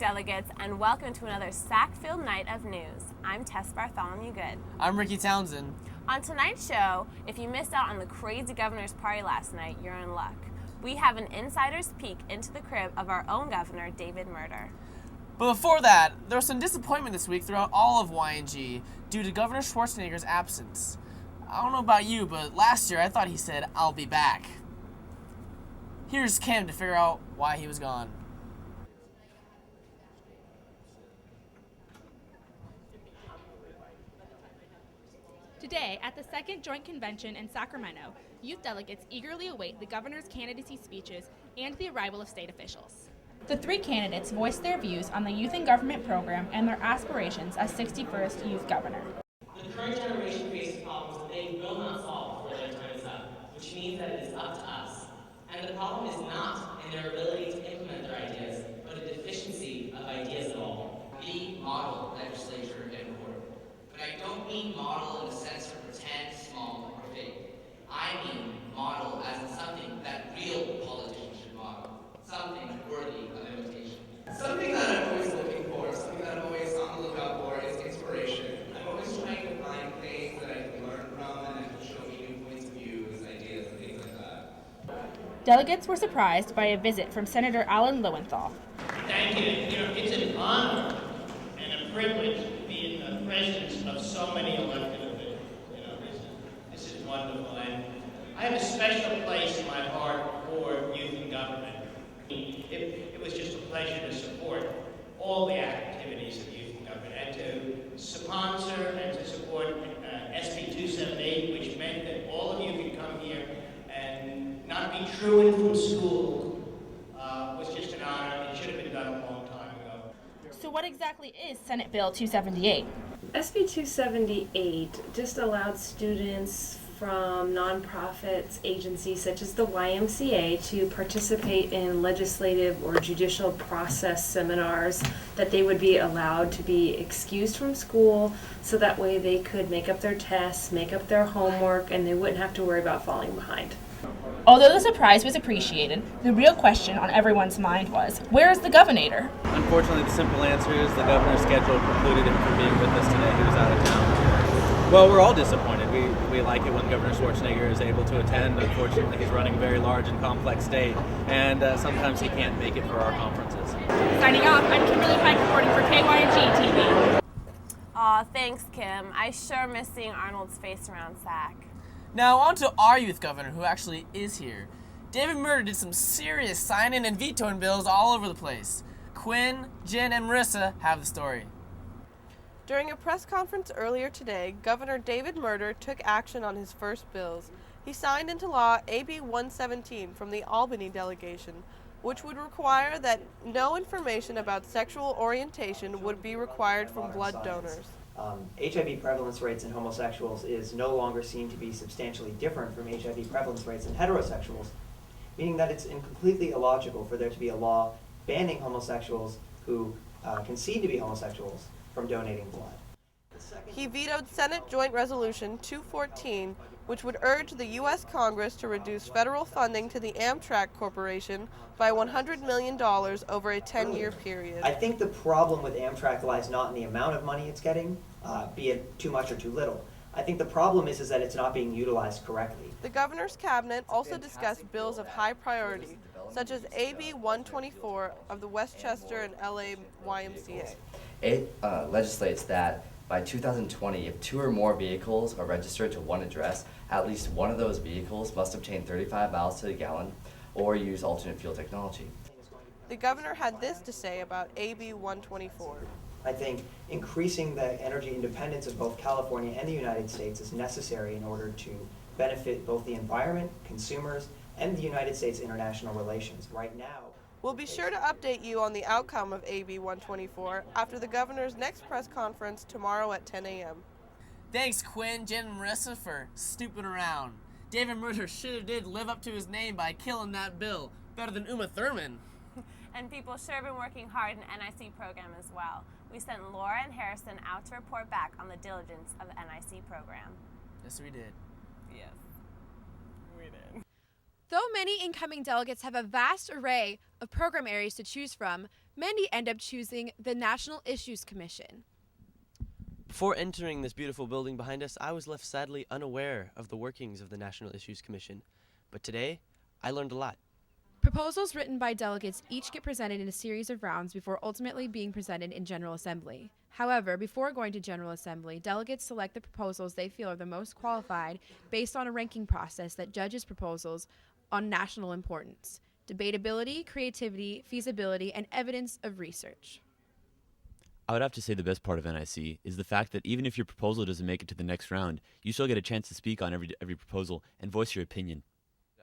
delegates, and welcome to another SAC-filled night of news. I'm Tess Bartholomew Good. I'm Ricky Townsend. On tonight's show, if you missed out on the crazy governor's party last night, you're in luck. We have an insider's peek into the crib of our own governor, David Murder. But before that, there was some disappointment this week throughout all of YNG due to Governor Schwarzenegger's absence. I don't know about you, but last year I thought he said, "I'll be back." Here's Kim to figure out why he was gone. Today, at the second joint convention in Sacramento, youth delegates eagerly await the governor's candidacy speeches and the arrival of state officials. The three candidates voiced their views on the Youth in Government program and their aspirations as 61st Youth Governor. The current generation faces problems that they will not solve before their time is up, which means that it is up to us. And the problem is not in their ability to implement their ideas, but a deficiency of ideas at all. We model legislature and court. But I don't mean model in the sense of pretend, small, or fake. I mean model as in something that real politicians should model. Something worthy of imitation. Something that I'm always looking for, something that I'm always on the lookout for is inspiration. I'm always trying to find things that I can learn from and that can show me new points of views, ideas, and things like that. Delegates were surprised by a visit from Senator Alan Lowenthal. Thank you. It's an honor and a privilege to be in the presence of so many elected officials. This is wonderful, and I have a special place in my heart for youth in government. It was just a pleasure to support all the activities of youth in government and to sponsor and to support SB 278, which meant that all of you could come here and not be truant from school was just an honor. It should have been done a long time ago. So what exactly is Senate Bill 278? SB 278 just allowed students from nonprofits, agencies such as the YMCA to participate in legislative or judicial process seminars, that they would be allowed to be excused from school so that way they could make up their tests, make up their homework, and they wouldn't have to worry about falling behind. Although the surprise was appreciated, the real question on everyone's mind was, where is the governor? Unfortunately, the simple answer is the governor's schedule precluded him from being with us today. He was out of town. Well, we're all disappointed. We like it when Governor Schwarzenegger is able to attend. Unfortunately, he's running a very large and complex state, and sometimes he can't make it for our conferences. Signing off, I'm Kimberly Pike reporting for KYNG TV. Aw, thanks, Kim. I sure miss seeing Arnold's face around SAC. Now on to our youth governor, who actually is here. David Murder did some serious signing and vetoing bills all over the place. Quinn, Jen, and Marissa have the story. During a press conference earlier today, Governor David Murder took action on his first bills. He signed into law AB 117 from the Albany delegation, which would require that no information about sexual orientation would be required from blood donors. HIV prevalence rates in homosexuals is no longer seen to be substantially different from HIV prevalence rates in heterosexuals, meaning that it's completely illogical for there to be a law banning homosexuals who concede to be homosexuals from donating blood. He vetoed Senate Joint Resolution 214, which would urge the U.S. Congress to reduce federal funding to the Amtrak Corporation by $100 million over a 10-year period. I think the problem with Amtrak lies not in the amount of money it's getting, be it too much or too little. I think the problem is that it's not being utilized correctly. The governor's cabinet also discussed bills of high priority, such as AB 124 of the Westchester and LA YMCA. It legislates that by 2020, if 2 or more vehicles are registered to one address, at least one of those vehicles must obtain 35 miles to the gallon or use alternate fuel technology. The governor had this to say about AB 124. I think increasing the energy independence of both California and the United States is necessary in order to benefit both the environment, consumers, and the United States international relations. Right now, we'll be sure to update you on the outcome of AB 124 after the governor's next press conference tomorrow at 10 a.m. Thanks, Quinn, Jen, and Marissa for snooping around. David Murder sure did live up to his name by killing that bill. Better than Uma Thurman. And people sure have been working hard in the NIC program as well. We sent Laura and Harrison out to report back on the diligence of the NIC program. Yes, we did. Yes, we did. Though many incoming delegates have a vast array of program areas to choose from, many end up choosing the National Issues Commission. Before entering this beautiful building behind us, I was left sadly unaware of the workings of the National Issues Commission. But today, I learned a lot. Proposals written by delegates each get presented in a series of rounds before ultimately being presented in General Assembly. However, before going to General Assembly, delegates select the proposals they feel are the most qualified based on a ranking process that judges proposals on national importance, debatability, creativity, feasibility, and evidence of research. I would have to say the best part of NIC is the fact that even if your proposal doesn't make it to the next round, you still get a chance to speak on every proposal and voice your opinion.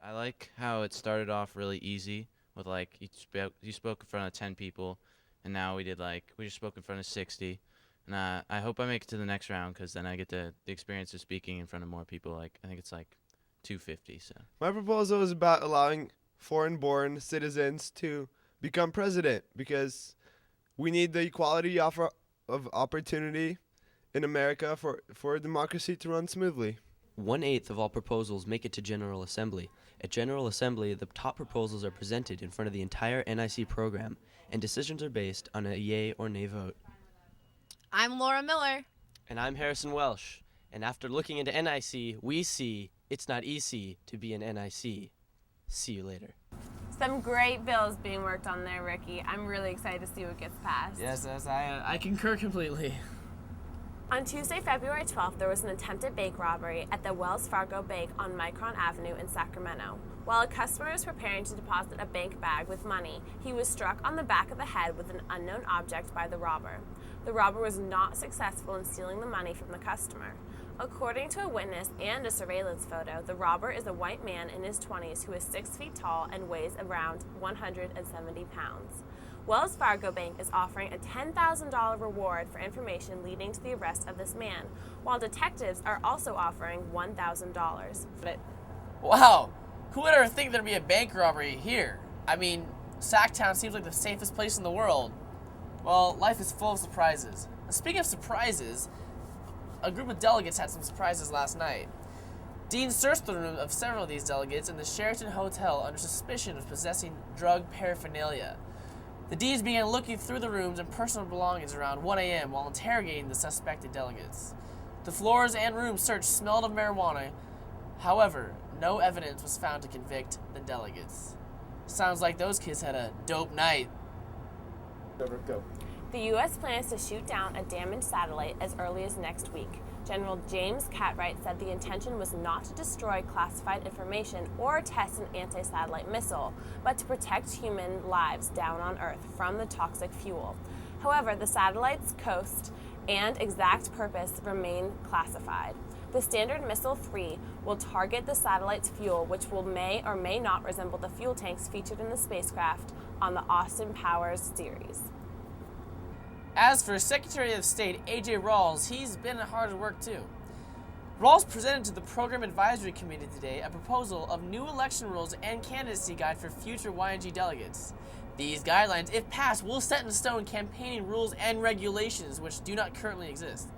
I like how it started off really easy with you spoke in front of 10 people, and now we just spoke in front of 60. And I hope I make it to the next round because then I get the experience of speaking in front of more people. I think it's 250. So my proposal is about allowing foreign-born citizens to become president because we need the equality of opportunity in America for democracy to run smoothly. 1/8 of all proposals make it to General Assembly. At General Assembly, the top proposals are presented in front of the entire NIC program, and decisions are based on a yay or nay vote. I'm Laura Miller. And I'm Harrison Welsh. And after looking into NIC, we see it's not easy to be an NIC. See you later. Some great bills being worked on there, Ricky. I'm really excited to see what gets passed. Yes, I concur completely. On Tuesday, February 12th, there was an attempted bank robbery at the Wells Fargo Bank on Micron Avenue in Sacramento. While a customer was preparing to deposit a bank bag with money, he was struck on the back of the head with an unknown object by the robber. The robber was not successful in stealing the money from the customer. According to a witness and a surveillance photo, the robber is a white man in his 20s who is 6 feet tall and weighs around 170 pounds. Wells Fargo Bank is offering a $10,000 reward for information leading to the arrest of this man, while detectives are also offering $1,000. Wow, who would ever think there'd be a bank robbery here? I mean, Sacktown seems like the safest place in the world. Well, life is full of surprises. Speaking of surprises, a group of delegates had some surprises last night. Dean searched the room of several of these delegates in the Sheraton Hotel under suspicion of possessing drug paraphernalia. The deans began looking through the rooms and personal belongings around 1 a.m. while interrogating the suspected delegates. The floors and rooms searched smelled of marijuana. However, no evidence was found to convict the delegates. Sounds like those kids had a dope night. Go. The U.S. plans to shoot down a damaged satellite as early as next week. General James Cartwright said the intention was not to destroy classified information or test an anti-satellite missile, but to protect human lives down on Earth from the toxic fuel. However, the satellite's coast and exact purpose remain classified. The Standard Missile-3 will target the satellite's fuel, which may or may not resemble the fuel tanks featured in the spacecraft on the Austin Powers series. As for Secretary of State A.J. Rawls, he's been hard at work too. Rawls presented to the Program Advisory Committee today a proposal of new election rules and candidacy guide for future YNG delegates. These guidelines, if passed, will set in stone campaigning rules and regulations which do not currently exist.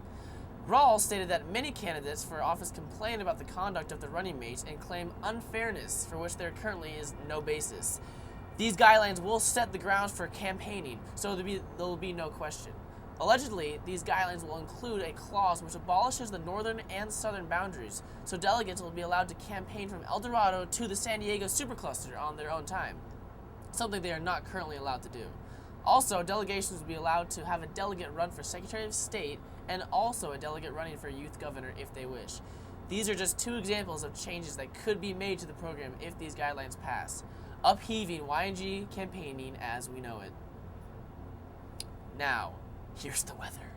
Rawls stated that many candidates for office complain about the conduct of their running mates and claim unfairness for which there currently is no basis. These guidelines will set the grounds for campaigning, so there will be no question. Allegedly, these guidelines will include a clause which abolishes the northern and southern boundaries, so delegates will be allowed to campaign from El Dorado to the San Diego supercluster on their own time, something they are not currently allowed to do. Also, delegations will be allowed to have a delegate run for Secretary of State and also a delegate running for youth governor if they wish. These are just two examples of changes that could be made to the program if these guidelines pass, upheaving YNG campaigning as we know it. Now, here's the weather.